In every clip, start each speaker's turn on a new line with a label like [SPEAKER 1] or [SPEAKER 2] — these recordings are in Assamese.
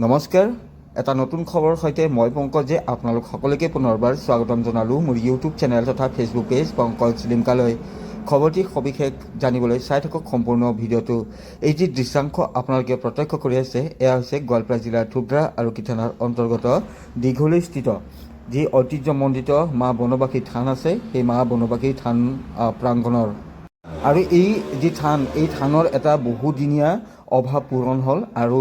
[SPEAKER 1] নমস্কাৰ, এটা নতুন খবৰ সৈতে মই পংকজে আপোনালোক সকলোকে পুনৰবাৰ স্বাগতম জনালোঁ মোৰ ইউটিউব চেনেল তথা ফেচবুক পেজ পংকজ লিমকালৈ। খবৰটি সবিশেষ জানিবলৈ চাই থাকক সম্পূৰ্ণ ভিডিঅ'টো। এই যি দৃশ্যাংশ আপোনালোকে প্ৰত্যক্ষ কৰি আছে, এয়া হৈছে গোৱালপাৰা জিলাৰ ধুবৰা আৰু কি থানাৰ অন্তৰ্গত দীঘলীস্থিত যি ঐতিহ্যমণ্ডিত মা বনবাসী থান আছে, সেই মা বনবাসী থান প্ৰাংগণৰ। আৰু এই যি থান, এই থানৰ এটা বহুদিনীয়া অভাৱ পূৰণ হ'ল আৰু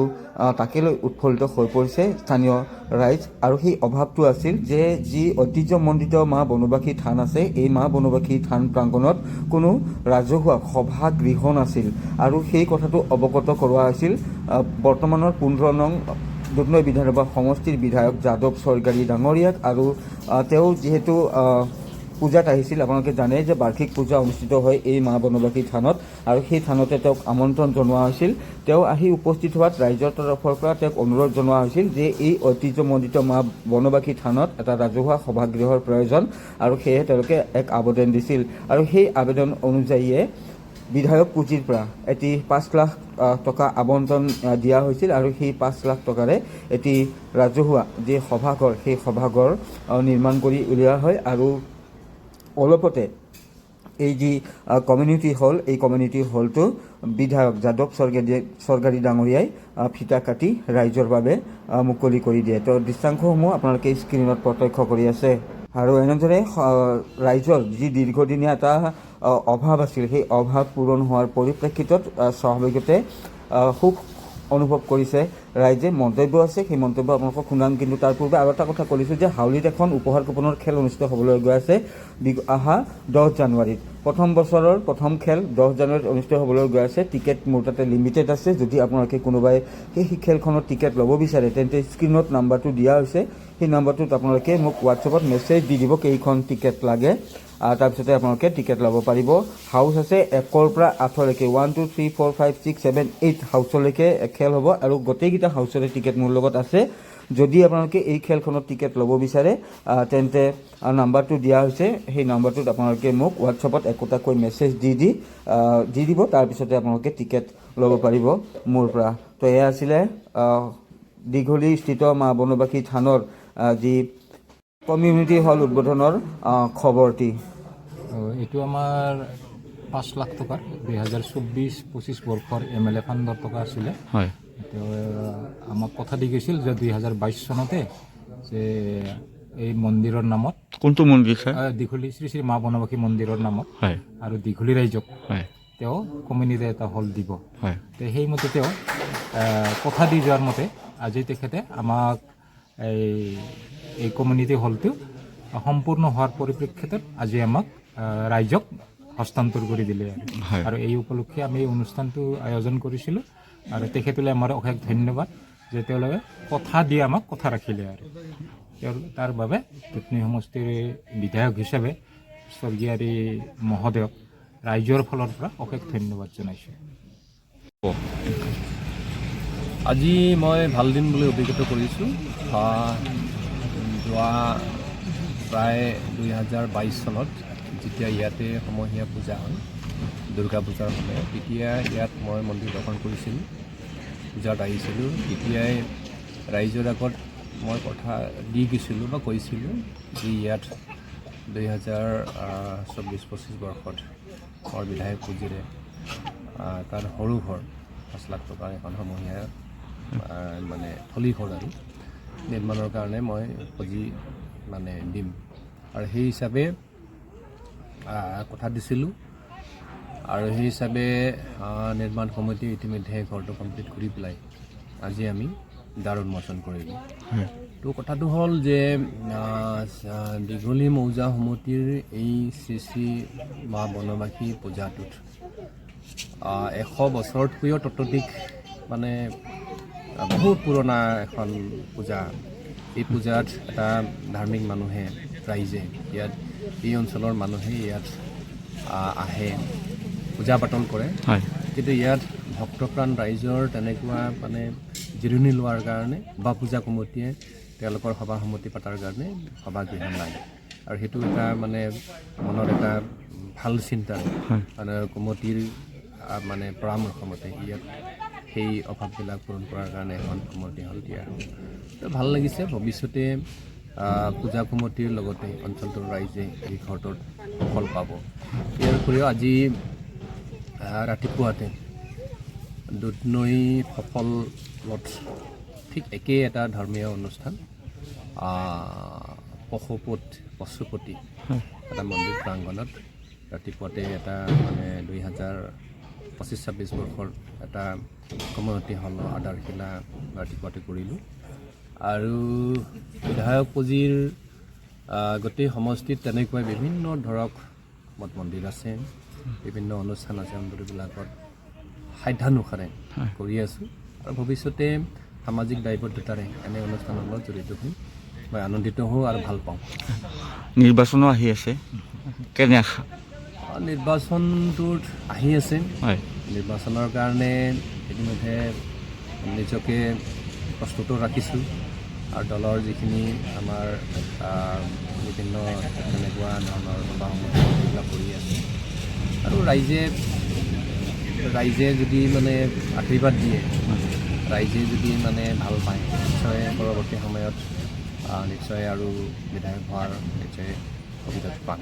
[SPEAKER 1] তাকে লৈ উৎফুল্লিত হৈ পৰিছে স্থানীয় ৰাইজ। আৰু সেই অভাৱটো আছিল যে যি ঐতিহ্যমণ্ডিত মা বনবাসী থান আছে, এই মা বনবাসী থান প্ৰাংগণত কোনো ৰাজহুৱা সভাগৃহ নাছিল আৰু সেই কথাটো অৱগত কৰোৱা হৈছিল বৰ্তমানৰ 15 নং দুধনৈ বিধানসভা সমষ্টিৰ বিধায়ক যাদৱ স্বৰ্গাৰী ডাঙৰীয়াক। আৰু তেওঁ যিহেতু পূজাত আহিছিল, আপোনালোকে জানে যে বাৰ্ষিক পূজা অনুষ্ঠিত হয় এই মা বনবাসী থানত আৰু সেই থানতে তেওঁক আমন্ত্ৰণ জনোৱা হৈছিল। তেওঁ আহি উপস্থিত হোৱাত ৰাইজৰ তৰফৰ পৰা তেওঁক অনুৰোধ জনোৱা হৈছিল যে এই ঐতিহ্যমণ্ডিত মা বনবাসী থানত এটা ৰাজহুৱা সভাগৃহৰ প্ৰয়োজন আৰু সেয়েহে তেওঁলোকে এক আবেদন দিছিল। আৰু সেই আবেদন অনুযায়ীয়ে বিধায়ক পুঁজিৰ পৰা এটি 5 লাখ টকা আবণ্টন দিয়া হৈছিল আৰু সেই 5 লাখ টকাৰে এটি ৰাজহুৱা যি সভাঘৰ, সেই সভাঘৰ নিৰ্মাণ কৰি উলিওৱা হয়। আৰু অলপতে এই যি কমিউনিটি হল, এই কমিউনিটি হলটো বিধায়ক যাদৱ স্বৰ্গাৰী ডাঙৰীয়াই ফিতা কাটি ৰাইজৰ বাবে মুকলি কৰি দিয়ে। তো দৃশ্যাংশসমূহ আপোনালোকে স্ক্ৰীণত প্ৰত্যক্ষ কৰি আছে। আৰু এনেদৰে ৰাইজৰ যি দীৰ্ঘদিনীয়া এটা অভাৱ আছিল, সেই অভাৱ পূৰণ হোৱাৰ পৰিপ্ৰেক্ষিতত স্বাভাৱিকতে সুখ অনুভৱ কৰিছে ৰাইজে। মন্তব্য আছে, সেই মন্তব্য আপোনালোকক শুনাম। কিন্তু তাৰ পূৰ্বে আৰু এটা কথা কৈছোঁ যে হাউলিত এখন উপহাৰ কুপনৰ খেল অনুষ্ঠিত হ'বলৈ গৈ আছে অহা 10 জানুৱাৰীত। প্ৰথম বছৰৰ প্ৰথম খেল 10 জানুৱাৰীত অনুষ্ঠিত হ'বলৈ গৈ আছে। টিকেট মোৰ তাতে লিমিটেড আছে। যদি আপোনালোকে কোনোবাই সেই খেলখনৰ টিকেট ল'ব বিচাৰে তেন্তে স্ক্ৰীণত নাম্বাৰটো দিয়া হৈছে, সেই নাম্বাৰটোত আপোনালোকে মোক হোৱাটছএপত মেছেজ দি দিব কেইখন টিকেট লাগে। তাৰপিছতে আপোনালোকে টিকেট ল'ব পাৰিব। হাউচ আছে 1ৰ পৰা 8লৈকে, 1 2 3 4 5 6 7 8 হাউচলৈকে খেল হ'ব আৰু গোটেইকেইটা হাউচৰে টিকেট মোৰ লগত আছে। যদি আপোনালোকে এই খেলখনত টিকেট ল'ব বিচাৰে তেন্তে নাম্বাৰটো দিয়া হৈছে, সেই নাম্বাৰটোত আপোনালোকে মোক হোৱাটছএপত একোটাকৈ মেছেজ দি দিব। তাৰপিছতে আপোনালোকে টিকেট ল'ব পাৰিব মোৰ পৰা। তো এয়া আছিলে দীঘলীস্থিত মা বনবাসী থানৰ যি কমিউনিটি হল উদ্বোধনৰ খবৰটি।
[SPEAKER 2] এইটো আমাৰ 5 লাখ টকাৰ 2024-25 বৰ্ষৰ MLA ফাণ্ডৰ টকা আছিলে।
[SPEAKER 3] হয়,
[SPEAKER 2] তেওঁ আমাক কথা দি গৈছিল যে 2022 চনতে যে এই মন্দিৰৰ নামত,
[SPEAKER 3] কোনটো মন্দিৰ ছাৰ?
[SPEAKER 2] দীঘলী শ্ৰী শ্ৰী মা বনবাসী মন্দিৰৰ নামত
[SPEAKER 3] হয়,
[SPEAKER 2] আৰু দীঘলী ৰাইজক
[SPEAKER 3] হয়,
[SPEAKER 2] তেওঁ কমিউনিটি এটা হল দিব।
[SPEAKER 3] হয়,
[SPEAKER 2] সেইমতে তেওঁ কথা দি যোৱাৰ মতে আজি তেখেতে আমাক এই কমিউনিটি হলটো সম্পূৰ্ণ হোৱাৰ পৰিপ্ৰেক্ষিতত আজি আমাক ৰাইজক হস্তান্তৰ কৰি দিলে। আৰু এই উপলক্ষে আমি এই অনুষ্ঠানটো আয়োজন কৰিছিলোঁ আৰু তেখেতলৈ আমাৰ অশেষ ধন্যবাদ যে তেওঁলোকে কথা দি আমাক কথা ৰাখিলে। আৰু তাৰ বাবে দুধনৈ সমষ্টিৰ বিধায়ক হিচাপে স্বৰ্গীয়াৰী মহোদয়ক ৰাইজৰ ফালৰ পৰা অশেষ ধন্যবাদ জনাইছোঁ।
[SPEAKER 4] আজি মই ভাল দিন বুলি অভিজ্ঞতা কৰিছোঁ। যোৱা প্ৰায় 2022 চনত যেতিয়া ইয়াতে সমূহীয়া পূজা হয়, দুৰ্গা পূজাৰ সময়ত, তেতিয়া ইয়াত মই মন্দিৰ দৰ্শন কৰিছিলোঁ, পূজাত আহিছিলোঁ। তেতিয়াই ৰাইজৰ আগত মই কথা দি গৈছিলোঁ বা কৈছিলোঁ যে ইয়াত 2024-25 বৰ্ষত মোৰ বিধায়ক পুঁজিৰে তাৰ সৰু ঘৰ 5 লাখ টকাৰ এখন সমূহীয়া মানে থলী ঘৰ আৰু নিৰ্মাণৰ কাৰণে মই পুঁজি মানে দিম। আৰু সেই হিচাপে কথা দিছিলোঁ আৰু সেই হিচাপে নিৰ্মাণ সমিতি ইতিমধ্যে ঘৰটো কমপ্লিট কৰি পেলাই আজি আমি দ্বাৰ উন্মোচন কৰিলোঁ। তো কথাটো হ'ল যে দীঘলী মৌজা সমিতিৰ এই শ্ৰী শ্ৰী মা বনবাসী পূজাটোত 100 বছৰতকৈও ততোধিক মানে বহুত পুৰণা এখন পূজা। এই পূজাত এটা ধাৰ্মিক মানুহে, ৰাইজে ইয়াত এই অঞ্চলৰ মানুহে ইয়াত আহে, পূজা পাতল কৰে। কিন্তু ইয়াত ভক্তপ্ৰাণ ৰাইজৰ তেনেকুৱা মানে জিৰণি লোৱাৰ কাৰণে বা পূজা কমিটিয়ে তেওঁলোকৰ সভা সমিতি পতাৰ কাৰণে সভাগৃহ নাই। আৰু সেইটো এটা মানে মনত এটা ভাল চিন্তা, মানে কমিটিৰ মানে পৰামৰ্শ মতে ইয়াত সেই অভাৱবিলাক পূৰণ কৰাৰ কাৰণে এখন কমিউনিটি হল দিয়া হ'ল। তো ভাল লাগিছে। ভৱিষ্যতে পূজা কমিটিৰ লগতে অঞ্চলটোৰ ৰাইজে এই ঘৰটোত সফল পাব। ইয়াৰ উপৰিও আজি ৰাতিপুৱাতে দুধনৈ সফলত ঠিক একেই এটা ধৰ্মীয় অনুষ্ঠান পশুপতি এটা মন্দিৰ প্ৰাংগণত ৰাতিপুৱাতে এটা মানে 2025-26 বৰ্ষৰ এটা কমিউনিটি হলৰ আধাৰশিলা ৰাতিপুৱাতে কৰিলোঁ। আৰু বিধায়ক পুঁজিৰ গোটেই সমষ্টিত তেনেকৈ বিভিন্ন ধৰক মঠ মন্দিৰ আছে, বিভিন্ন অনুষ্ঠান আছে, অঞ্চলবিলাকত সাধ্যানুসাৰে কৰি আছোঁ। আৰু ভৱিষ্যতে সামাজিক দায়বদ্ধতাৰে এনে অনুষ্ঠানৰ লগত জড়িত হৈ মই আনন্দিত হওঁ আৰু ভাল পাওঁ।
[SPEAKER 1] নিৰ্বাচনো আহি আছে, কেনে আশা?
[SPEAKER 4] নিৰ্বাচনটোত আহি আছে।
[SPEAKER 1] হয়,
[SPEAKER 4] নিৰ্বাচনৰ কাৰণে ইতিমধ্যে নিজকে প্ৰস্তুত ৰাখিছোঁ। আৰু দলৰ যিখিনি আমাৰ বিভিন্ন তেনেকুৱা ধৰণৰ সভা-সমিতি এইবিলাক কৰি আছে। আৰু ৰাইজে যদি মানে আশীৰ্বাদ দিয়ে, ৰাইজে যদি মানে ভাল পায়, নিশ্চয় পৰৱৰ্তী সময়ত নিশ্চয় আৰু বিধায়ক হোৱাৰ নিশ্চয় সুবিধা পাম।